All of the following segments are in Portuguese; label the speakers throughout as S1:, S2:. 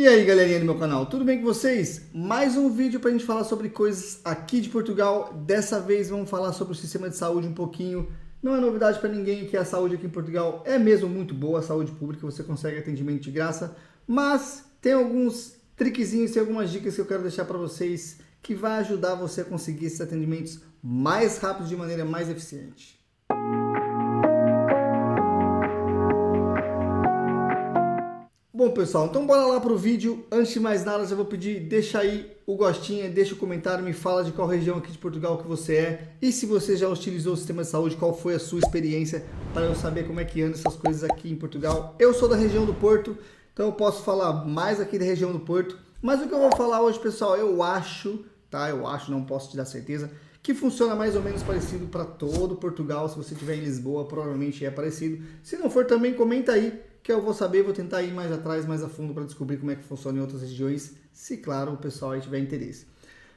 S1: E aí, galerinha do meu canal, tudo bem com vocês? Mais um vídeo para a gente falar sobre coisas aqui de Portugal. Dessa vez vamos falar sobre o sistema de saúde um pouquinho. Não é novidade para ninguém que a saúde aqui em Portugal é mesmo muito boa, a saúde pública, você consegue atendimento de graça, mas tem alguns triquezinhos, tem algumas dicas que eu quero deixar para vocês que vai ajudar você a conseguir esses atendimentos mais rápidos de maneira mais eficiente. Bom, pessoal, então bora lá pro vídeo. Antes de mais nada, já vou pedir, deixa aí o gostinho, deixa o comentário, me fala de qual região aqui de Portugal que você é e se você já utilizou o sistema de saúde, qual foi a sua experiência, para eu saber como é que anda essas coisas aqui em Portugal. Eu sou da região do Porto, então eu posso falar mais aqui da região do Porto, mas o que eu vou falar hoje, pessoal, eu acho, não posso te dar certeza, que funciona mais ou menos parecido para todo Portugal. Se você estiver em Lisboa, provavelmente é parecido. Se não for, também comenta aí, que eu vou saber, vou tentar ir mais atrás, mais a fundo para descobrir como é que funciona em outras regiões, se claro o pessoal aí tiver interesse.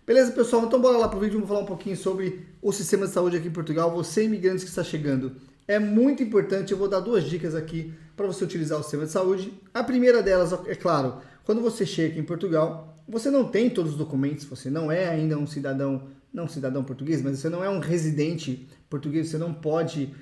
S1: Beleza, pessoal? Então bora lá pro vídeo, vamos falar um pouquinho sobre o sistema de saúde aqui em Portugal. Você, imigrante que está chegando, é muito importante, eu vou dar duas dicas aqui para você utilizar o sistema de saúde. A primeira delas, é claro, quando você chega aqui em Portugal, você não tem todos os documentos, você não é ainda um cidadão, não um cidadão português, mas você não é um residente português, você não pode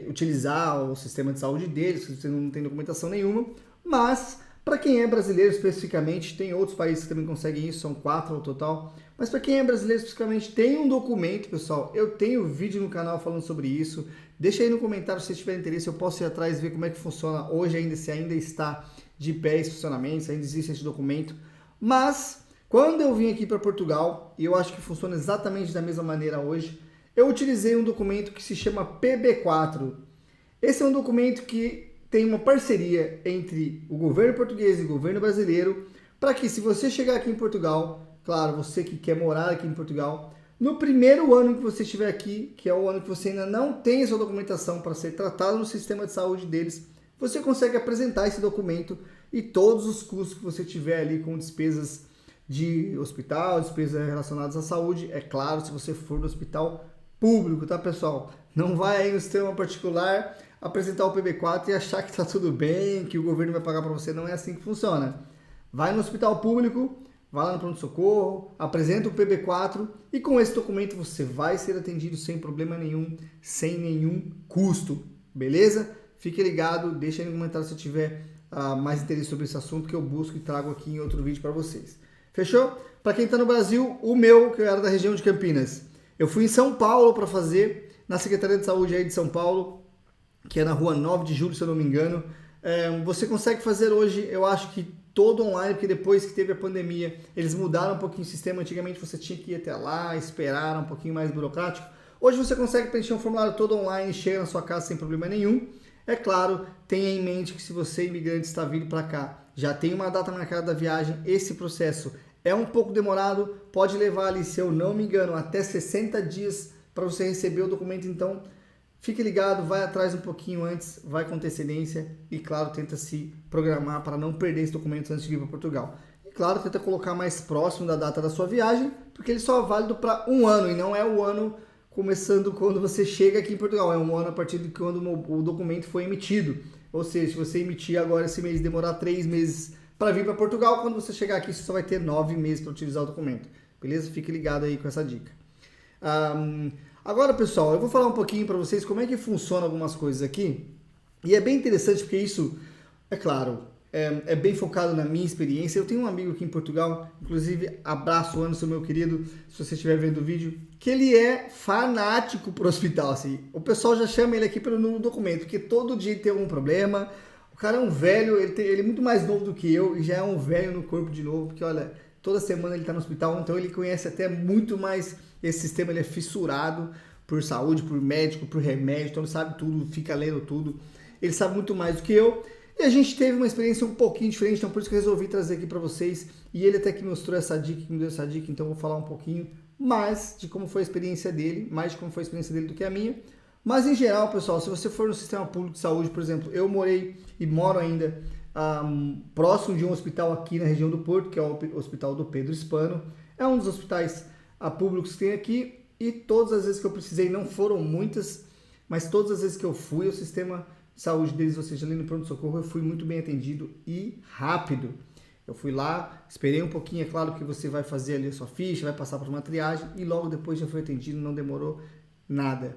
S1: utilizar o sistema de saúde deles, se você não tem documentação nenhuma, mas para quem é brasileiro especificamente, tem outros países que também conseguem isso, são 4 ao total, mas para quem é brasileiro especificamente, tem um documento, pessoal, eu tenho vídeo no canal falando sobre isso, deixa aí no comentário se tiver interesse, eu posso ir atrás e ver como é que funciona hoje ainda, se ainda está de pé esse funcionamento, se ainda existe esse documento, mas quando eu vim aqui para Portugal, e eu acho que funciona exatamente da mesma maneira hoje, eu utilizei um documento que se chama PB4. Esse é um documento que tem uma parceria entre o governo português e o governo brasileiro, para que se você chegar aqui em Portugal, claro, você que quer morar aqui em Portugal, no primeiro ano que você estiver aqui, que é o ano que você ainda não tem a sua documentação para ser tratado no sistema de saúde deles, você consegue apresentar esse documento e todos os custos que você tiver ali com despesas de hospital, despesas relacionadas à saúde, é claro, se você for no hospital público, tá, pessoal? Não vai aí no sistema particular apresentar o PB4 e achar que tá tudo bem, que o governo vai pagar para você. Não é assim que funciona. Vai no hospital público, vai lá no pronto-socorro, apresenta o PB4 e com esse documento você vai ser atendido sem problema nenhum, sem nenhum custo, beleza? Fique ligado, deixa aí no comentário se tiver mais interesse sobre esse assunto que eu busco e trago aqui em outro vídeo para vocês. Fechou? Para quem está no Brasil, o meu, que eu era da região de Campinas, eu fui em São Paulo para fazer, na Secretaria de Saúde aí de São Paulo, que é na rua 9 de julho, se eu não me engano. Você consegue fazer hoje, eu acho que todo online, porque depois que teve a pandemia, eles mudaram um pouquinho o sistema. Antigamente você tinha que ir até lá, esperar, um pouquinho mais burocrático. Hoje você consegue preencher um formulário todo online, chega na sua casa sem problema nenhum. É claro, tenha em mente que se você, imigrante, está vindo para cá, já tem uma data marcada da viagem, esse processo é um pouco demorado, pode levar ali, se eu não me engano, até 60 dias para você receber o documento. Então, fique ligado, vai atrás um pouquinho antes, vai com antecedência e, claro, tenta se programar para não perder esse documento antes de vir para Portugal. E, claro, tenta colocar mais próximo da data da sua viagem, porque ele só é válido para um ano e não é o ano começando quando você chega aqui em Portugal, é um ano a partir de quando o documento foi emitido. Ou seja, se você emitir agora esse mês, demorar 3 meses para vir para Portugal, quando você chegar aqui você só vai ter 9 meses para utilizar o documento. Beleza? Fique ligado aí com essa dica. Agora, pessoal, eu vou falar um pouquinho para vocês como é que funciona algumas coisas aqui. E é bem interessante porque isso, é claro, é bem focado na minha experiência. Eu tenho um amigo aqui em Portugal, inclusive, abraço, Anderson, meu querido, se você estiver vendo o vídeo, que ele é fanático pro hospital, assim. O pessoal já chama ele aqui pelo número do documento, porque todo dia tem algum problema. O cara é um velho, ele é muito mais novo do que eu e já é um velho no corpo de novo, porque olha, toda semana ele tá no hospital, então ele conhece até muito mais esse sistema, ele é fissurado por saúde, por médico, por remédio, então ele sabe tudo, fica lendo tudo, ele sabe muito mais do que eu. E a gente teve uma experiência um pouquinho diferente, então por isso que eu resolvi trazer aqui para vocês. E ele até que me mostrou essa dica, que me deu essa dica, então eu vou falar um pouquinho mais de como foi a experiência dele, mais de como foi a experiência dele do que a minha. Mas em geral, pessoal, se você for no sistema público de saúde, por exemplo, eu morei e moro ainda próximo de um hospital aqui na região do Porto, que é o Hospital do Pedro Spano. É um dos hospitais públicos que tem aqui e todas as vezes que eu precisei, não foram muitas, mas todas as vezes que eu fui, o sistema de saúde deles, ou seja, ali no pronto-socorro, eu fui muito bem atendido e rápido. Eu fui lá, esperei um pouquinho, é claro que você vai fazer ali a sua ficha, vai passar por uma triagem e logo depois já foi atendido, não demorou nada.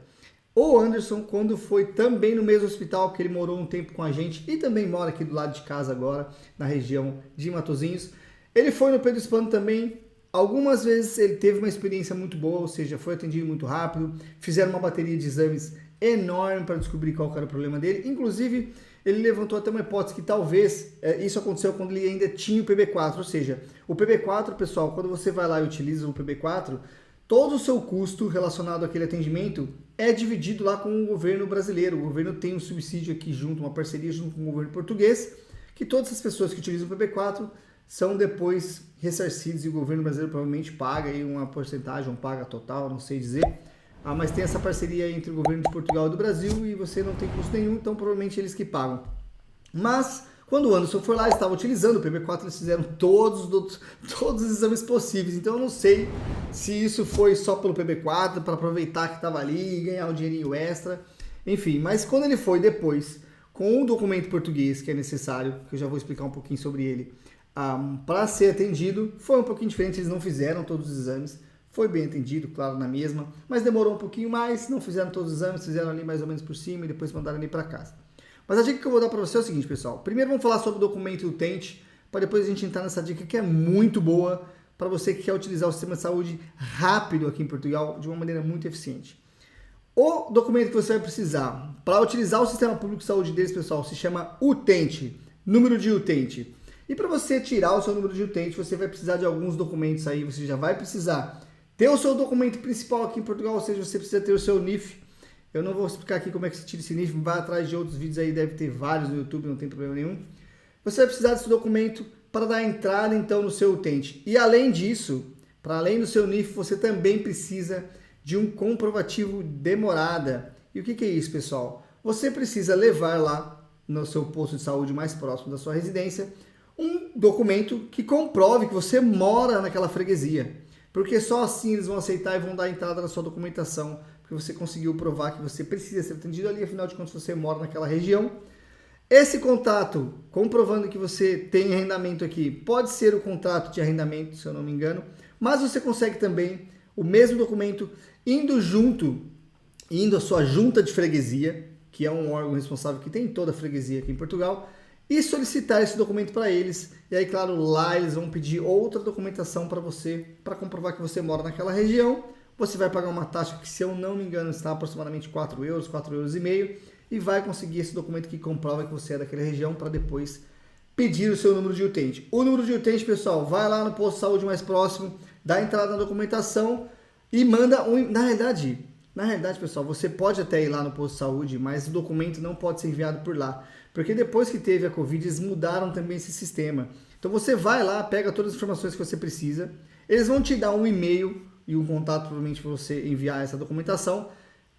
S1: O Anderson, quando foi também no mesmo hospital, que ele morou um tempo com a gente e também mora aqui do lado de casa agora, na região de Matosinhos, ele foi no Pedro Spano também. Algumas vezes ele teve uma experiência muito boa, ou seja, foi atendido muito rápido, fizeram uma bateria de exames enorme para descobrir qual era o problema dele. Inclusive, ele levantou até uma hipótese que talvez isso aconteceu quando ele ainda tinha o PB4, ou seja, o PB4, pessoal, quando você vai lá e utiliza o PB4, todo o seu custo relacionado àquele atendimento é dividido lá com o governo brasileiro. O governo tem um subsídio aqui junto, uma parceria junto com o governo português, que todas as pessoas que utilizam o PB4 são depois ressarcidos e o governo brasileiro provavelmente paga aí uma porcentagem, um paga total, não sei dizer. Mas tem essa parceria entre o governo de Portugal e do Brasil e você não tem custo nenhum, então provavelmente eles que pagam. Mas quando o Anderson foi lá, estava utilizando o PB4, eles fizeram todos os exames possíveis. Então eu não sei se isso foi só pelo PB4, para aproveitar que estava ali e ganhar um dinheirinho extra. Enfim, mas quando ele foi depois, com o documento português que é necessário, que eu já vou explicar um pouquinho sobre ele, para ser atendido, foi um pouquinho diferente, eles não fizeram todos os exames. Foi bem atendido, claro, na mesma, mas demorou um pouquinho mais, não fizeram todos os exames, fizeram ali mais ou menos por cima e depois mandaram ali para casa. Mas a dica que eu vou dar para você é o seguinte, pessoal. Primeiro vamos falar sobre o documento utente, para depois a gente entrar nessa dica que é muito boa para você que quer utilizar o sistema de saúde rápido aqui em Portugal, de uma maneira muito eficiente. O documento que você vai precisar para utilizar o sistema público de saúde deles, pessoal, se chama utente, número de utente. E para você tirar o seu número de utente, você vai precisar de alguns documentos aí, você já vai precisar ter o seu documento principal aqui em Portugal, ou seja, você precisa ter o seu NIF. Eu não vou explicar aqui como é que se tira esse NIF, vai atrás de outros vídeos aí, deve ter vários no YouTube, não tem problema nenhum. Você vai precisar desse documento para dar entrada então no seu utente. E além disso, para além do seu NIF, você também precisa de um comprovativo de morada. E o que é isso, pessoal? Você precisa levar lá no seu posto de saúde mais próximo da sua residência um documento que comprove que você mora naquela freguesia. Porque só assim eles vão aceitar e vão dar entrada na sua documentação, porque você conseguiu provar que você precisa ser atendido ali, afinal de contas você mora naquela região. Esse contrato, comprovando que você tem arrendamento aqui, pode ser o contrato de arrendamento, se eu não me engano, mas você consegue também o mesmo documento indo a sua junta de freguesia, que é um órgão responsável que tem toda a freguesia aqui em Portugal, e solicitar esse documento para eles. E aí, claro, lá eles vão pedir outra documentação para você, para comprovar que você mora naquela região. Você vai pagar uma taxa que, se eu não me engano, está aproximadamente 4 euros, 4,5 euros, e vai conseguir esse documento que comprova que você é daquela região para depois pedir o seu número de utente. O número de utente, pessoal, vai lá no posto de saúde mais próximo, dá entrada na documentação e manda um... Na realidade, pessoal, você pode até ir lá no posto de saúde, mas o documento não pode ser enviado por lá. Porque depois que teve a Covid, eles mudaram também esse sistema. Então você vai lá, pega todas as informações que você precisa, eles vão te dar um e-mail e um contato provavelmente para você enviar essa documentação,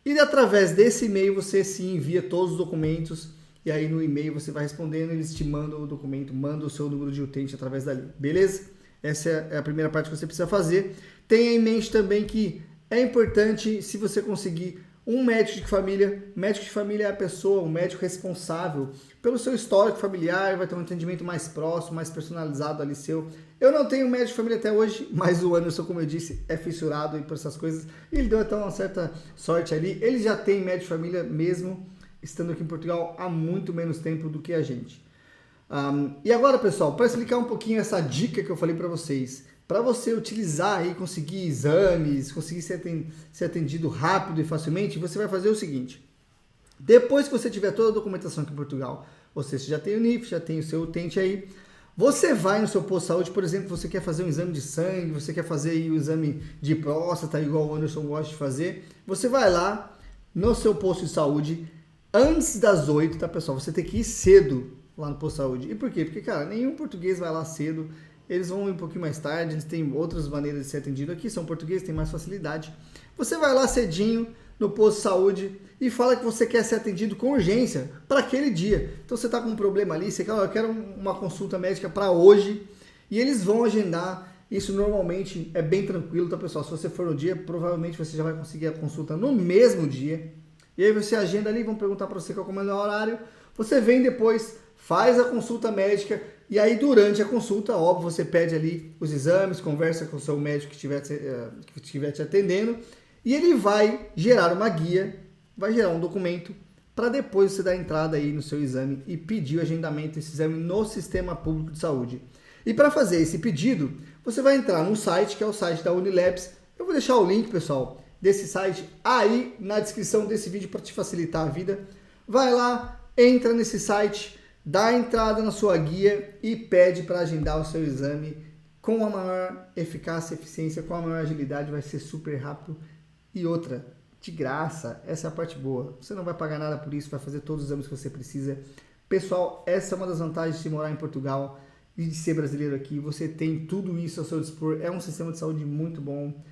S1: e através desse e-mail você se envia todos os documentos, e aí no e-mail você vai respondendo, eles te mandam o documento, mandam o seu número de utente através dali, beleza? Essa é a primeira parte que você precisa fazer. Tenha em mente também que é importante, se você conseguir, um médico de família. Médico de família é a pessoa, o médico responsável pelo seu histórico familiar, vai ter um atendimento mais próximo, mais personalizado ali seu. Eu não tenho médico de família até hoje, mas o Anderson, como eu disse, é fissurado por essas coisas. E ele deu até uma certa sorte ali. Ele já tem médico de família mesmo, estando aqui em Portugal há muito menos tempo do que a gente. E agora, pessoal, para explicar um pouquinho essa dica que eu falei para vocês, para você utilizar e conseguir exames, conseguir ser atendido rápido e facilmente, você vai fazer o seguinte. Depois que você tiver toda a documentação aqui em Portugal, você já tem o NIF, já tem o seu utente aí, você vai no seu posto de saúde, por exemplo, você quer fazer um exame de sangue, você quer fazer aí o exame de próstata, igual o Anderson gosta de fazer, você vai lá no seu posto de saúde antes das 8, tá, pessoal? Você tem que ir cedo lá no posto de saúde. E por quê? Porque, cara, nenhum português vai lá cedo. Eles vão ir um pouquinho mais tarde, eles têm outras maneiras de ser atendido aqui, são portugueses, têm mais facilidade. Você vai lá cedinho no posto de saúde e fala que você quer ser atendido com urgência para aquele dia. Então você está com um problema ali, você quer, eu quero uma consulta médica para hoje, e eles vão agendar. Isso normalmente é bem tranquilo, tá, pessoal? Se você for no dia, provavelmente você já vai conseguir a consulta no mesmo dia. E aí você agenda ali, vão perguntar para você qual é o melhor horário. Você vem depois, faz a consulta médica, E aí, durante a consulta, óbvio, você pede ali os exames, conversa com o seu médico que estiver te atendendo, e ele vai gerar uma guia, vai gerar um documento, para depois você dar entrada aí no seu exame e pedir o agendamento desse exame no Sistema Público de Saúde. E para fazer esse pedido, você vai entrar no site, que é o site da Unilabs. Eu vou deixar o link, pessoal, desse site aí na descrição desse vídeo para te facilitar a vida. Vai lá, entra nesse site, dá a entrada na sua guia e pede para agendar o seu exame com a maior eficácia, eficiência, com a maior agilidade, vai ser super rápido. E outra, de graça, essa é a parte boa. Você não vai pagar nada por isso, vai fazer todos os exames que você precisa. Pessoal, essa é uma das vantagens de morar em Portugal e de ser brasileiro aqui. Você tem tudo isso ao seu dispor, é um sistema de saúde muito bom.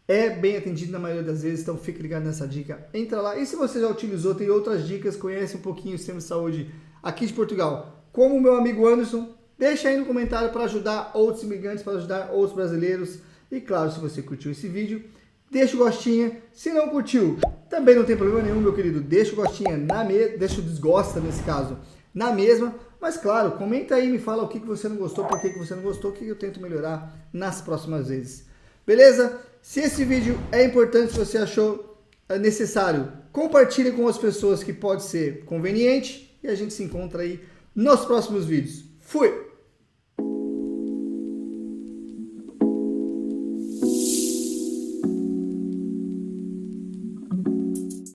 S1: É bem atendido na maioria das vezes, então fique ligado nessa dica. Entra lá. E se você já utilizou, tem outras dicas, conhece um pouquinho o sistema de saúde aqui de Portugal, como o meu amigo Anderson, deixa aí no comentário para ajudar outros imigrantes, para ajudar outros brasileiros. E claro, se você curtiu esse vídeo, deixa o gostinho. Se não curtiu, também não tem problema nenhum, meu querido. Deixa o gostinho deixa o desgosta nesse caso na mesma. Mas claro, comenta aí, me fala o que você não gostou, por que você não gostou, que eu tento melhorar nas próximas vezes. Beleza? Se esse vídeo é importante, se você achou necessário, compartilhe com as pessoas que pode ser conveniente e a gente se encontra aí nos próximos vídeos. Fui!